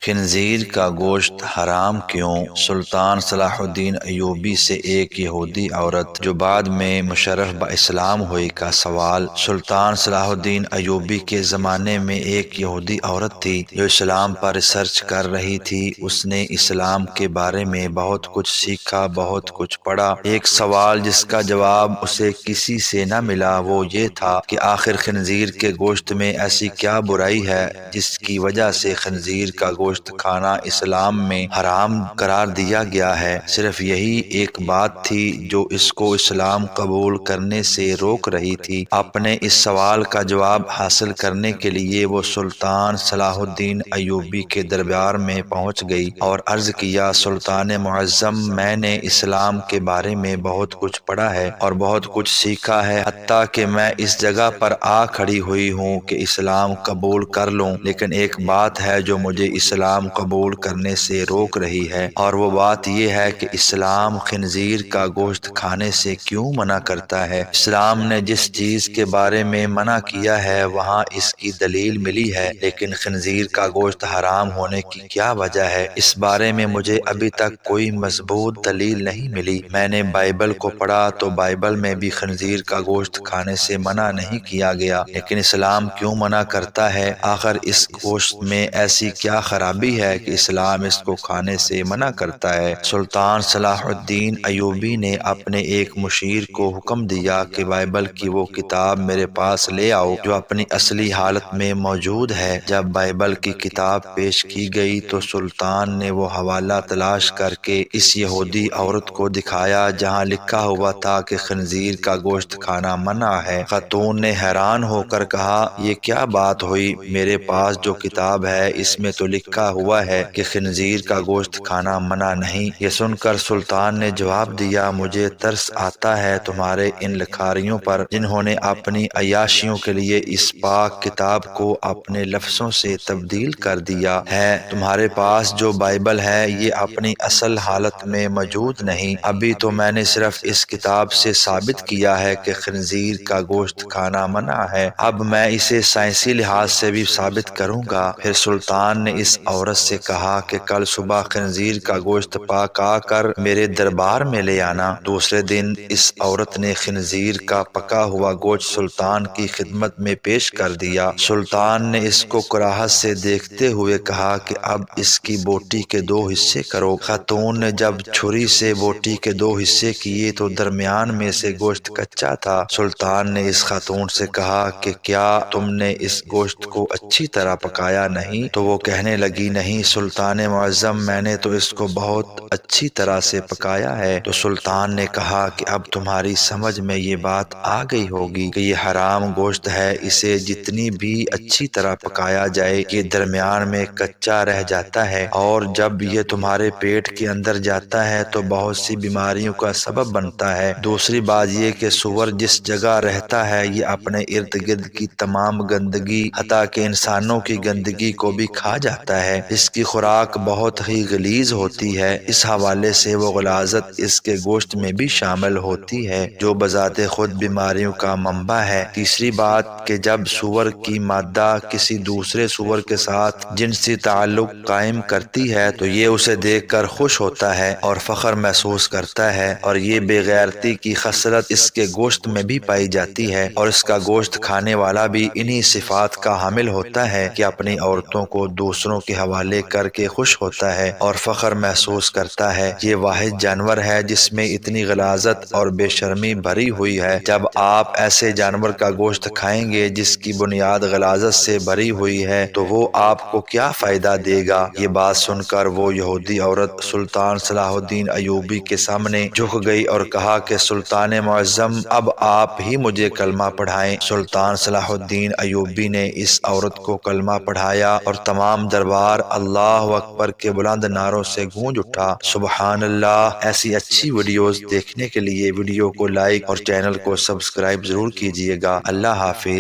خنزیر کا گوشت حرام کیوں؟ سلطان صلاح الدین ایوبی سے ایک یہودی عورت جو بعد میں مشرف اسلام ہوئی کا سوال۔ سلطان صلاح الدین ایوبی کے زمانے میں ایک یہودی عورت تھی جو اسلام پر ریسرچ کر رہی تھی۔ اس نے اسلام کے بارے میں بہت کچھ سیکھا، بہت کچھ پڑھا۔ ایک سوال جس کا جواب اسے کسی سے نہ ملا وہ یہ تھا کہ آخر خنزیر کے گوشت میں ایسی کیا برائی ہے جس کی وجہ سے خنزیر کا گوشت کھانا اسلام میں حرام قرار دیا گیا ہے۔ صرف یہی ایک بات تھی جو اس کو اسلام قبول کرنے سے روک رہی تھی۔ اپنے اس سوال کا جواب حاصل کرنے کے لیے وہ سلطان صلاح الدین ایوبی کے دربار میں پہنچ گئی اور عرض کیا، سلطان معظم، میں نے اسلام کے بارے میں بہت کچھ پڑھا ہے اور بہت کچھ سیکھا ہے، حتیٰ کہ میں اس جگہ پر آ کھڑی ہوئی ہوں کہ اسلام قبول کر لوں، لیکن ایک بات ہے جو مجھے اسلام قبول کرنے سے روک رہی ہے، اور وہ بات یہ ہے کہ اسلام خنزیر کا گوشت کھانے سے کیوں منع کرتا ہے۔ اسلام نے جس چیز کے بارے میں منع کیا ہے وہاں اس کی دلیل ملی ہے، لیکن خنزیر کا گوشت حرام ہونے کی کیا وجہ ہے، اس بارے میں مجھے ابھی تک کوئی مضبوط دلیل نہیں ملی۔ میں نے بائبل کو پڑھا تو بائبل میں بھی خنزیر کا گوشت کھانے سے منع نہیں کیا گیا، لیکن اسلام کیوں منع کرتا ہے؟ آخر اس گوشت میں ایسی کیا خرابی ہے کہ اسلام اس کو کھانے سے منع کرتا ہے؟ سلطان صلاح الدین ایوبی نے اپنے ایک مشیر کو حکم دیا کہ بائبل کی وہ کتاب میرے پاس لے آؤ جو اپنی اصلی حالت میں موجود ہے۔ جب بائبل کی کتاب پیش کی گئی تو سلطان نے وہ حوالہ تلاش کر کے اس یہودی عورت کو دکھایا جہاں لکھا ہوا تھا کہ خنزیر کا گوشت کھانا منع ہے۔ خاتون نے حیران ہو کر کہا، یہ کیا بات ہوئی؟ میرے پاس جو کتاب ہے اس میں تو لکھا ہوا ہے کہ خنزیر کا گوشت کھانا منع نہیں۔ یہ سن کر سلطان نے جواب دیا، مجھے ترس آتا ہے تمہارے ان لکھاریوں پر جنہوں نے اپنی عیاشیوں کے لیے اس پاک کتاب کو اپنے لفظوں سے تبدیل کر دیا ہے۔ تمہارے پاس جو بائبل ہے یہ اپنی اصل حالت میں موجود نہیں۔ ابھی تو میں نے صرف اس کتاب سے ثابت کیا ہے کہ خنزیر کا گوشت کھانا منع ہے، اب میں اسے سائنسی لحاظ سے بھی ثابت کروں گا۔ پھر سلطان نے اس عورت سے کہا کہ کل صبح خنزیر کا گوشت پکا کر میرے دربار میں لے آنا۔ دوسرے دن اس عورت نے خنزیر کا پکا ہوا گوشت سلطان کی خدمت میں پیش کر دیا۔ سلطان نے اس کو کراہت سے دیکھتے ہوئے کہا کہ اب اس کی بوٹی کے دو حصے کرو۔ خاتون نے جب چھری سے بوٹی کے دو حصے کیے تو درمیان میں سے گوشت کچا تھا۔ سلطان نے اس خاتون سے کہا کہ کیا تم نے اس گوشت کو اچھی طرح پکایا نہیں؟ تو وہ کہنے لگی، نہیں سلطان معظم، میں نے تو اس کو بہت اچھی طرح سے پکایا ہے۔ تو سلطان نے کہا کہ اب تمہاری سمجھ میں یہ بات آ گئی ہوگی کہ یہ حرام گوشت ہے، اسے جتنی بھی اچھی طرح پکایا جائے یہ درمیان میں کچا رہ جاتا ہے، اور جب یہ تمہارے پیٹ کے اندر جاتا ہے تو بہت سی بیماریوں کا سبب بنتا ہے۔ دوسری بات یہ کہ سور جس جگہ رہتا ہے یہ اپنے ارد گرد کی تمام گندگی حتیٰ کہ انسانوں کی گندگی کو بھی کھا جاتا ہے۔ اس کی خوراک بہت ہی غلیظ ہوتی ہے، اس حوالے سے وہ غلاظت اس کے گوشت میں بھی شامل ہوتی ہے جو بذات خود بیماریوں کا منبع ہے۔ تیسری بات کہ جب سور کی مادہ کسی دوسرے سور کے ساتھ جنسی تعلق قائم کرتی ہے تو یہ اسے دیکھ کر خوش ہوتا ہے اور فخر محسوس کرتا ہے، اور یہ بے غیرتی کی خصلت اس کے گوشت میں بھی پائی جاتی ہے، اور اس کا گوشت کھانے والا بھی انہی صفات کا حامل ہوتا ہے کہ اپنی عورتوں کو دوسروں کے حوالے کر کے خوش ہوتا ہے اور فخر محسوس کرتا ہے۔ یہ واحد جانور ہے جس میں اتنی غلاظت اور بے شرمی بھری ہوئی ہے۔ جب آپ ایسے جانور کا گوشت کھائیں گے جس کی بنیاد غلاظت سے بھری ہوئی ہے تو وہ آپ کو کیا فائدہ دے گا؟ یہ بات سن کر وہ یہودی عورت سلطان صلاح الدین ایوبی کے سامنے جھک گئی اور کہا کہ سلطان معظم، اب آپ ہی مجھے کلمہ پڑھائیں۔ سلطان صلاح الدین ایوبی نے اس عورت کو کلمہ پڑھایا اور تمام دربار اللہ اکبر کے بلند نعروں سے گونج اٹھا۔ سبحان اللہ۔ ایسی اچھی ویڈیوز دیکھنے کے لیے ویڈیو کو لائک اور چینل کو سبسکرائب ضرور کیجیے گا۔ اللہ حافظ۔